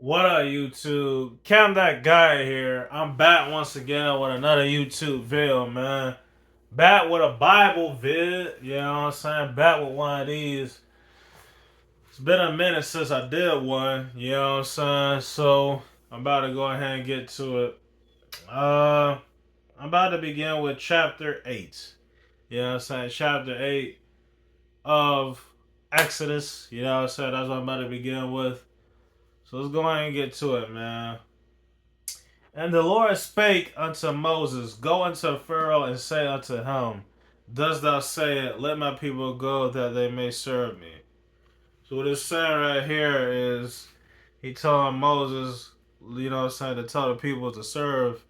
What up, YouTube? Cam that guy here. I'm back once again with another YouTube video, man. Back with a Bible vid, you know what I'm saying? Back with one of these. It's been a minute since I did one, you know what I'm saying? So I'm about to go ahead and get to it. I'm about to begin with chapter 8. You know what I'm saying? Chapter 8 of Exodus, you know what I'm saying? That's what I'm about to begin with. So let's go ahead and get to it, man. And the Lord spake unto Moses, Go unto Pharaoh and say unto him, Thus thou sayest, Let my people go that they may serve me. So what it's saying right here is he telling Moses, you know what I'm saying, to tell the people to serve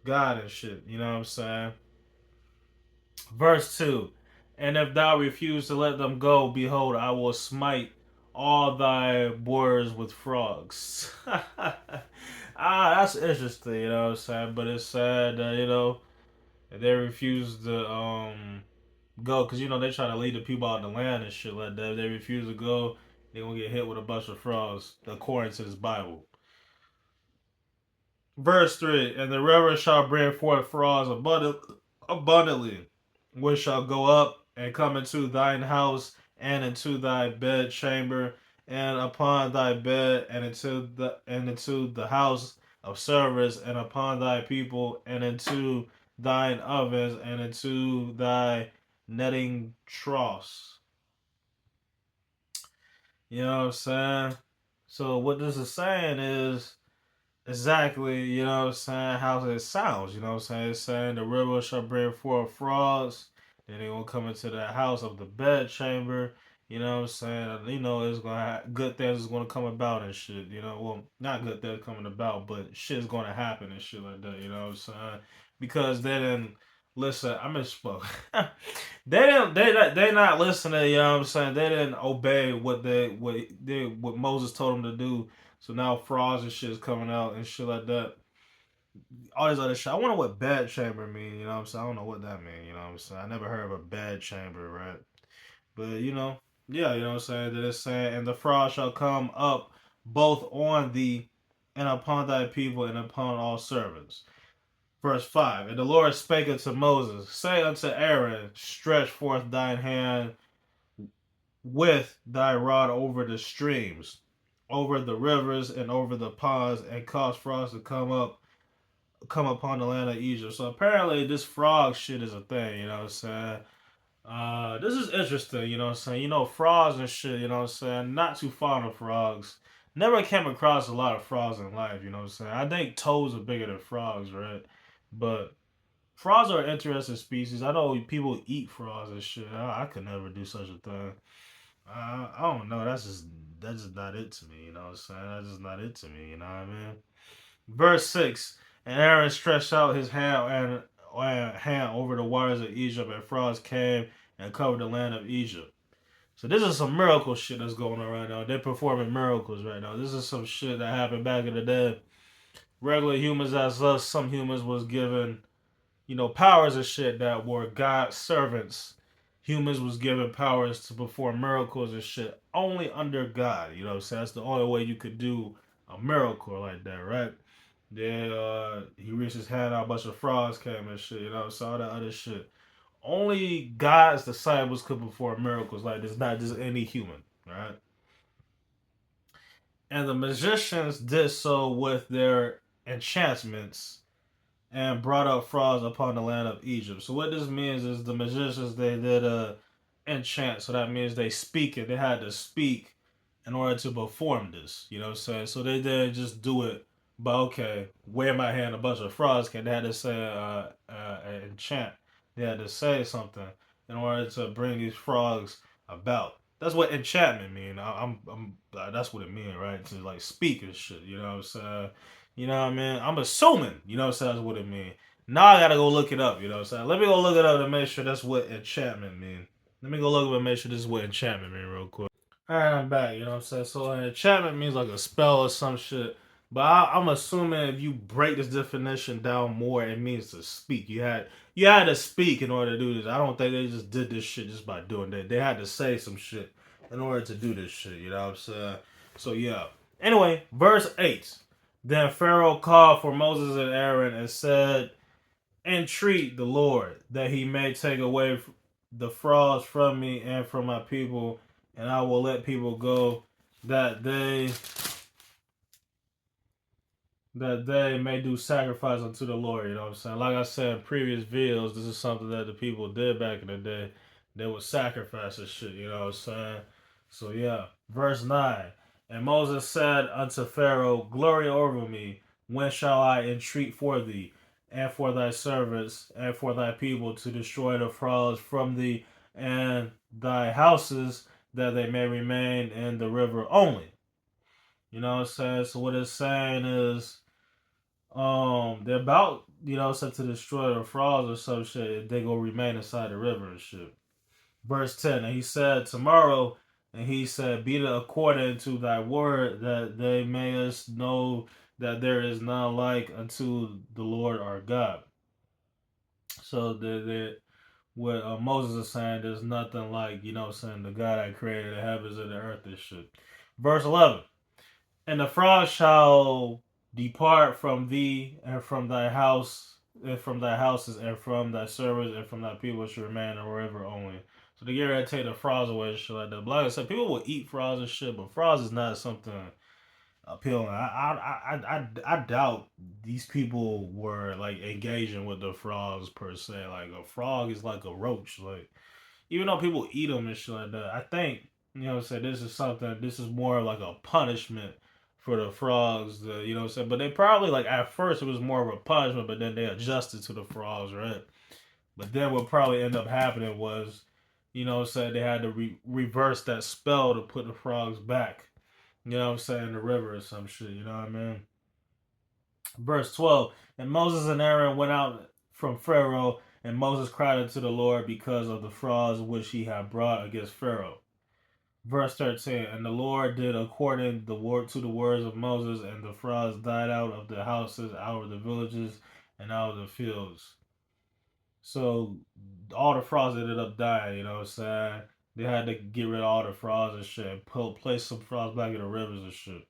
God and shit, you know what I'm saying? Verse 2, And if thou refuse to let them go, behold, I will smite all thy borders with frogs. That's interesting, you know what I'm saying? But it's sad that, they refuse to go, because, they try to lead the people out of the land and shit like that. If they refuse to go, they're going to get hit with a bunch of frogs, according to this Bible. Verse 3, And the river shall bring forth frogs abundantly, which shall go up and come into thine house and into thy bed chamber and upon thy bed and into the house of service and upon thy people and into thine ovens and into thy netting troughs. You know what I'm saying? So what this is saying is exactly, you know what I'm saying, how it sounds, you know what I'm saying? It's saying the river shall bring forth frogs, then they gonna come into the house of the bed chamber, you know what I'm saying? It's gonna good things is gonna come about and shit, well, not good things coming about, but shit's gonna happen and shit like that, you know what I'm saying? Because they didn't listen, I misspoke. They not listening, you know what I'm saying? They didn't obey what Moses told them to do, so now frogs and shit is coming out and shit like that. All this other shit. I wonder what bad chamber mean, you know what I'm saying? I don't know what that mean, you know what I'm saying? I never heard of a bad chamber, right? But yeah, you know what I'm saying? That it's saying, and the frogs shall come up both on thee and upon thy people and upon all servants. Verse 5, And the Lord spake unto Moses, Say unto Aaron, Stretch forth thine hand with thy rod over the streams, over the rivers, and over the ponds, and cause frogs to come upon the land of Egypt. So apparently, this frog shit is a thing. You know what I'm saying? This is interesting. You know what I'm saying? Frogs and shit. You know what I'm saying? Not too fond of frogs. Never came across a lot of frogs in life. You know what I'm saying? I think toads are bigger than frogs, right? But frogs are an interesting species. I know people eat frogs and shit. I could never do such a thing. I don't know. That's just not it to me. You know what I'm saying? That's just not it to me. You know what I mean? Verse 6, And Aaron stretched out his hand over the waters of Egypt, and frogs came and covered the land of Egypt. So this is some miracle shit that's going on right now. They're performing miracles right now. This is some shit that happened back in the day. Regular humans as us, some humans was given, powers and shit that were God's servants. Humans was given powers to perform miracles and shit only under God. You know what I'm saying? That's the only way you could do a miracle like that, right? Then he reached his hand out, a bunch of frogs came and shit, so all that other shit. Only God's disciples could perform miracles like this, not just any human, right? And the magicians did so with their enchantments and brought up frogs upon the land of Egypt. So what this means is the magicians, they did a enchant, so that means they speak it. They had to speak in order to perform this. You know what I'm saying? So they didn't just do it. But okay, wave my hand, a bunch of frogs came. They had to say enchant. They had to say something in order to bring these frogs about. That's what enchantment mean. That's what it mean, right? To like speak and shit. You know what I'm saying? You know what I mean? I'm assuming, you know what I'm saying, that's what it mean. Now I gotta go look it up, you know what I'm saying? Let me go look it up and make sure that's what enchantment mean. Let me go look up and make sure this is what enchantment mean real quick. Alright, I'm back, you know what I'm saying? So enchantment means like a spell or some shit. But I'm assuming if you break this definition down more, it means to speak. You had to speak in order to do this. I don't think they just did this shit just by doing that. They had to say some shit in order to do this shit, you know what I'm saying? So yeah. Anyway, verse 8. Then Pharaoh called for Moses and Aaron and said, entreat the Lord that he may take away the frauds from me and from my people, and I will let people go that they may do sacrifice unto the Lord. You know what I'm saying? Like I said in previous videos, this is something that the people did back in the day. They would sacrifice and shit, you know what I'm saying? So yeah. Verse 9. And Moses said unto Pharaoh, glory over me, when shall I entreat for thee, and for thy servants, and for thy people, to destroy the frauds from thee and thy houses, that they may remain in the river only. You know what I'm saying? So what it's saying is, they're about, you know, set to destroy the frauds or some shit. They go remain inside the river and shit. Verse 10, and he said, tomorrow, and he said, be it according to thy word, that they mayest know that there is none like unto the Lord our God. So what Moses is saying, there's nothing like, you know what I'm saying, the God that created the heavens and the earth and shit. Verse 11, and the frog shall depart from thee and from thy house and from thy houses and from thy servants and from thy people shall remain in the river only. So they get ready to take the frogs away and shit like that. But like I said, people will eat frogs and shit, but frogs is not something appealing. I doubt these people were like engaging with the frogs per se. Like a frog is like a roach. Like even though people eat them and shit like that, I think, you know what I'm saying, this is more like a punishment for the frogs, you know what I'm saying? But they probably, like, at first it was more of a punishment, but then they adjusted to the frogs, right? But then what probably ended up happening was, you know what I'm saying, they had to reverse that spell to put the frogs back, you know what I'm saying, in the river or some shit, you know what I mean? Verse 12, and Moses and Aaron went out from Pharaoh, and Moses cried unto the Lord because of the frauds which he had brought against Pharaoh. Verse 13, and the Lord did according to the words of Moses, and the frauds died out of the houses, out of the villages, and out of the fields. So all the frauds ended up dying, you know what I'm saying? They had to get rid of all the frauds and shit, place some frauds back in the rivers and shit.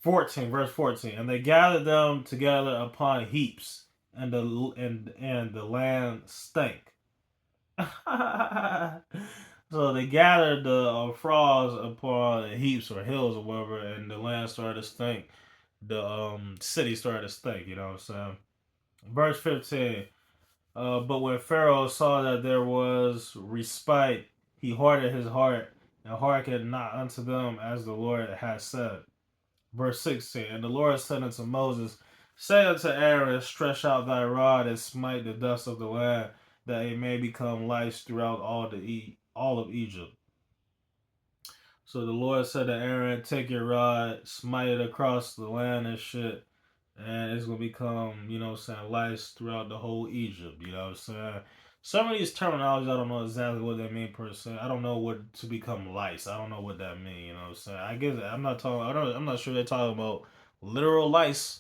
14, verse 14, and they gathered them together upon heaps, and the land stank. So they gathered the frogs upon heaps or hills or whatever, and the land started to stink. The city started to stink. You know what I'm saying? Verse 15. But when Pharaoh saw that there was respite, he hardened his heart and hearkened not unto them as the Lord had said. Verse 16. And the Lord said unto Moses, say unto Aaron, stretch out thy rod and smite the dust of the land, that it may become lice throughout all of Egypt. So the Lord said to Aaron, take your rod, smite it across the land and shit, and it's gonna become, you know what I'm saying, lice throughout the whole Egypt, you know what I'm saying? Some of these terminologies I don't know exactly what they mean per se. I don't know what to become lice. I don't know what that means, you know what I'm saying? I guess I'm not sure they're talking about literal lice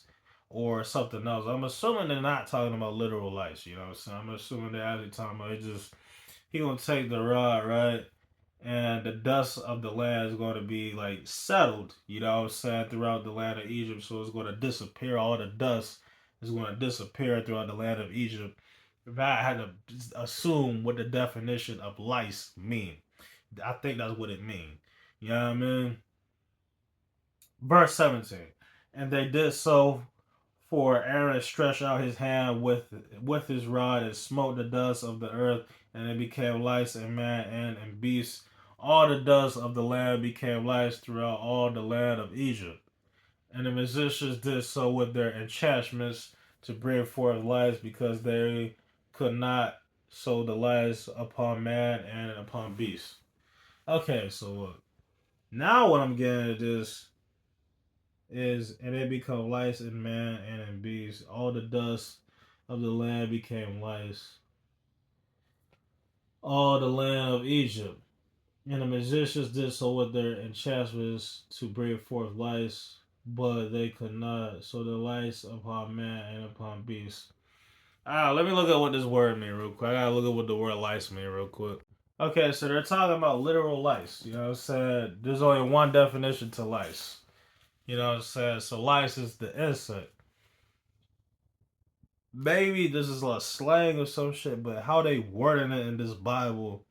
or something else. I'm assuming they're not talking about literal lice, you know what I'm saying? I'm assuming they're actually talking about he gonna take the rod, right? And the dust of the land is going to be like settled, you know what I'm saying, throughout the land of Egypt. So it's going to disappear. All the dust is going to disappear throughout the land of Egypt. If I had to assume what the definition of lice mean, I think that's what it means. You know what I mean? Verse 17. And they did so, for Aaron stretched out his hand with his rod and smote the dust of the earth, and it became lice and man and beast. All the dust of the land became lice throughout all the land of Egypt. And the musicians did so with their enchantments to bring forth lice, because they could not sow the lice upon man and upon beast. Okay, so look. Now what I'm getting at is, and they become lice in man and in beast. All the dust of the land became lice. All the land of Egypt. And the magicians did so with their enchantments to bring forth lice, but they could not. So the lice upon man and upon beast. Let me look at what this word means real quick. I gotta look at what the word lice means real quick. Okay, so they're talking about literal lice. You know what I'm saying? There's only one definition to lice. You know what I'm saying? So lice is the insect. Maybe this is like slang or some shit, but how they wording it in this Bible,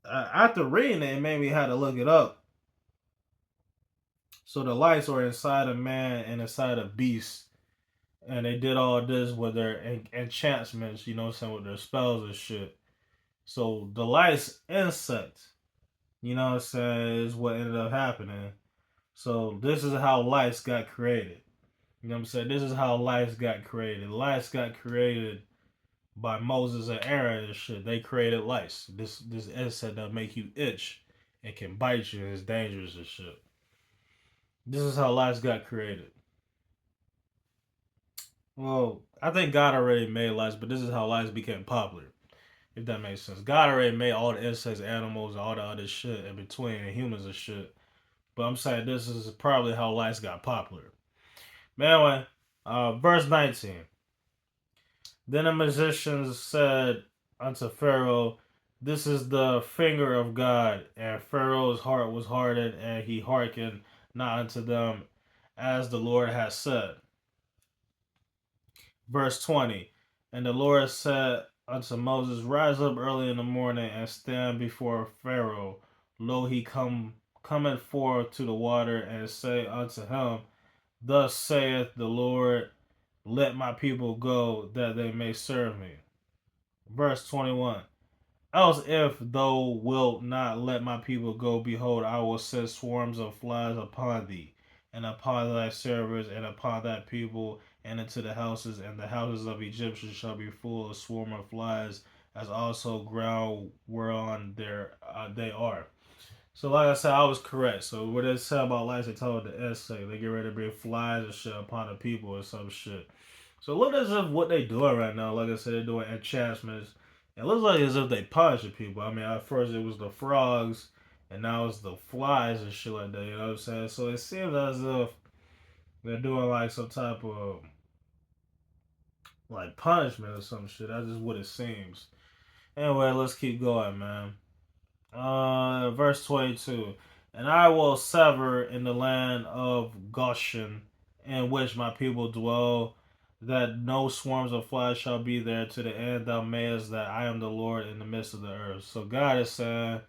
after reading it, it made me have to look it up. So the lights are inside a man and inside a beast. And they did all this with their enchantments, you know what I'm saying, with their spells and shit. So the lights insect, you know what I'm saying, is what ended up happening. So this is how lights got created. You know what I'm saying? This is how lights got created. Lights got created by Moses and Aaron and shit. They created lice. This insect that make you itch and can bite you and is dangerous and shit. This is how lice got created. Well, I think God already made lice, but this is how lice became popular. If that makes sense. God already made all the insects, animals, all the other shit in between, and humans and shit. But I'm saying this is probably how lice got popular. But anyway, verse 19. Then the magicians said unto Pharaoh, this is the finger of God. And Pharaoh's heart was hardened, and he hearkened not unto them, as the Lord has said. Verse 20. And the Lord said unto Moses, rise up early in the morning, and stand before Pharaoh. Lo, he cometh forth to the water, and say unto him, thus saith the Lord, let my people go, that they may serve me. Verse 21. Else if thou wilt not let my people go, behold, I will set swarms of flies upon thee, and upon thy servants, and upon thy people, and into the houses, and the houses of Egyptians shall be full of swarm of flies, as also ground whereon they are. So like I said, I was correct. So what they said about lice, they told the insect, they get ready to bring flies and shit upon the people or some shit. So look as if what they doing right now, like I said, they're doing enchantments. It looks like as if they punishing people. I mean, at first it was the frogs, and now it's the flies and shit like that. You know what I'm saying? So it seems as if they're doing like some type of like punishment or some shit. That's just what it seems. Anyway, let's keep going, man. Verse 22. And I will sever in the land of Goshen, in which my people dwell, that no swarms of flies shall be there, to the end thou mayest that I am the Lord in the midst of the earth. So God is saying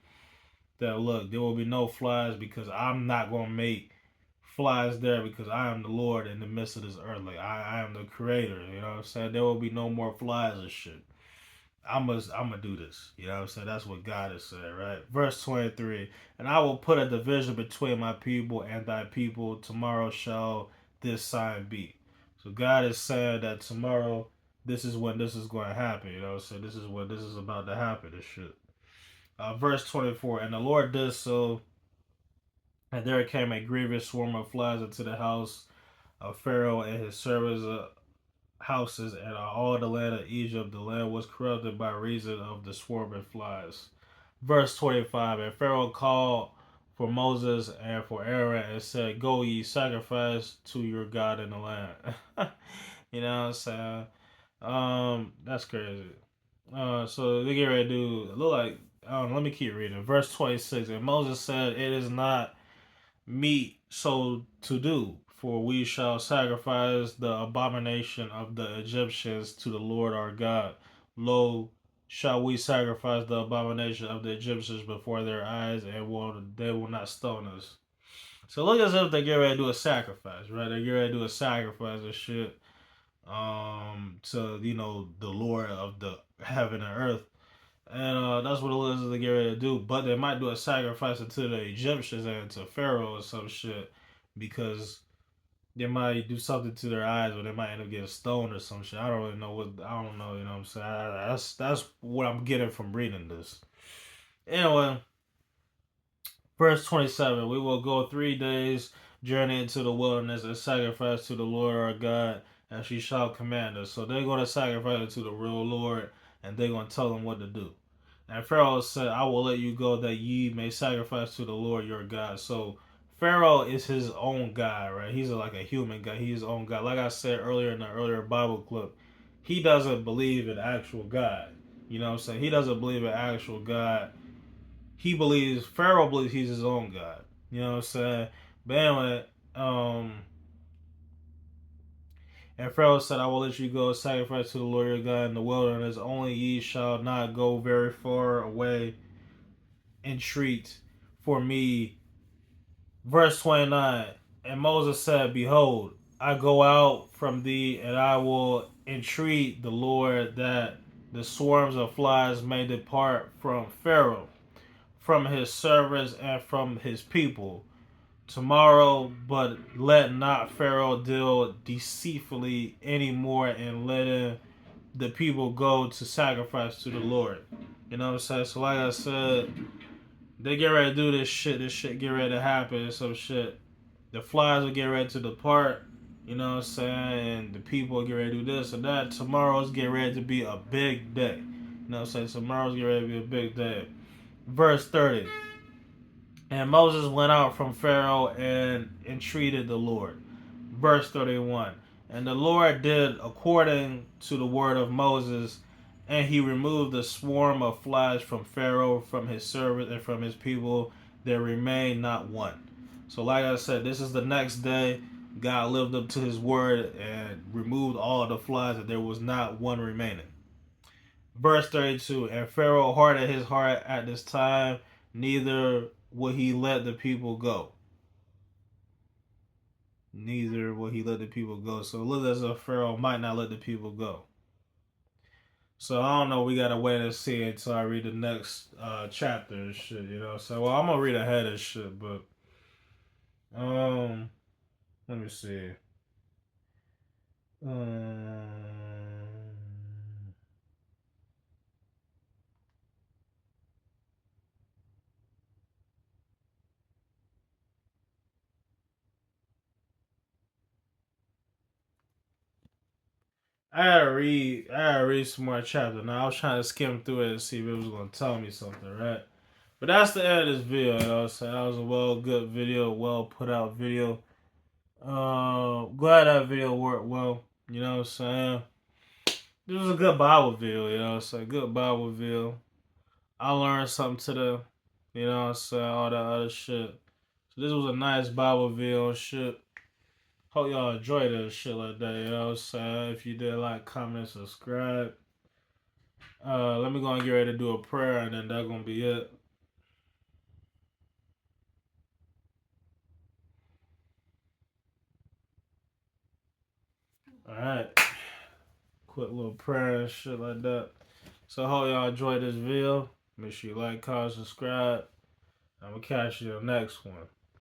that, look, there will be no flies because I'm not going to make flies there, because I am the Lord in the midst of this earth. Like, I am the creator, you know what I'm saying? There will be no more flies and shit. I'm gonna do this. You know what I'm saying? That's what God has said, right? Verse 23. And I will put a division between my people and thy people. Tomorrow shall this sign be. So God is saying that tomorrow, this is when this is going to happen. You know what I'm saying? This is when this is about to happen. This shit. Verse 24. And the Lord did so, and there came a grievous swarm of flies into the house of Pharaoh and his servants, houses, and all the land of Egypt. The land was corrupted by reason of the swarming flies. Verse 25. And Pharaoh called for Moses and for Aaron and said, go ye sacrifice to your God in the land. You know what I'm saying? That's crazy. So they get ready to do, it look like, I don't know, let me keep reading. Verse 26. And Moses said, it is not meet so to do, for we shall sacrifice the abomination of the Egyptians to the Lord our God. Lo, shall we sacrifice the abomination of the Egyptians before their eyes, and they will not stone us. So look as if they get ready to do a sacrifice, right? They get ready to do a sacrifice and shit, to, you know, the Lord of the heaven and earth. And that's what it looks like they get ready to do. But they might do a sacrifice to the Egyptians and to Pharaoh or some shit, because they might do something to their eyes, or they might end up getting stoned or some shit. I don't really know what, I don't know, you know what I'm saying? That's what I'm getting from reading this. Anyway, verse 27. We will go 3 days journey into the wilderness and sacrifice to the Lord our God, and she shall command us. So they're going to sacrifice it to the real Lord, and they're going to tell them what to do. And Pharaoh said, I will let you go that ye may sacrifice to the Lord your God. So Pharaoh is his own God, right? He's like a human God. He's his own God. Like I said earlier in the earlier Bible clip, he doesn't believe in actual God. You know what I'm saying? He doesn't believe in actual God. Pharaoh believes he's his own God. You know what I'm saying? But anyway, And Pharaoh said, I will let you go sacrifice to the Lord your God in the wilderness. Only ye shall not go very far away. Entreat for me. Verse 29. And Moses said, Behold, I go out from thee, and I will entreat the Lord that the swarms of flies may depart from Pharaoh, from his servants, and from his people tomorrow, but let not Pharaoh deal deceitfully any more in letting the people go to sacrifice to the Lord. You know what I'm saying? So like I said, they get ready to do this shit get ready to happen, some shit. The flies will get ready to depart, you know what I'm saying? And the people will get ready to do this and that. Tomorrow's get ready to be a big day. You know what I'm saying? Tomorrow's get ready to be a big day. Verse 30. And Moses went out from Pharaoh and entreated the Lord. Verse 31. And the Lord did according to the word of Moses, and he removed the swarm of flies from Pharaoh, from his servants, and from his people. There remained not one. So, like I said, this is the next day. God lived up to his word and removed all of the flies, and there was not one remaining. Verse 32. And Pharaoh hardened his heart at this time, neither would he let the people go. Neither will he let the people go. So it looks as if Pharaoh might not let the people go. So I don't know. We gotta wait and see until I read the next chapter and shit. You know. So well, I'm gonna read ahead of shit, but let me see. Um, I gotta read some more chapter. Now I was trying to skim through it and see if it was gonna tell me something, right? But that's the end of this video. You know what I'm saying? That was a good video, well put out video. Glad that video worked well. You know what I'm saying? This was a good Bible video. You know what I'm saying? Good Bible video. I learned something today. You know what I'm saying? All that other shit. So this was a nice Bible video and shit. Hope y'all enjoyed it and shit like that. You know what I'm saying? If you did, like, comment, subscribe. Let me go and get ready to do a prayer, and then that's gonna be it. Alright. Quick little prayer and shit like that. So I hope y'all enjoyed this video. Make sure you like, comment, subscribe. I'm gonna catch you in the next one.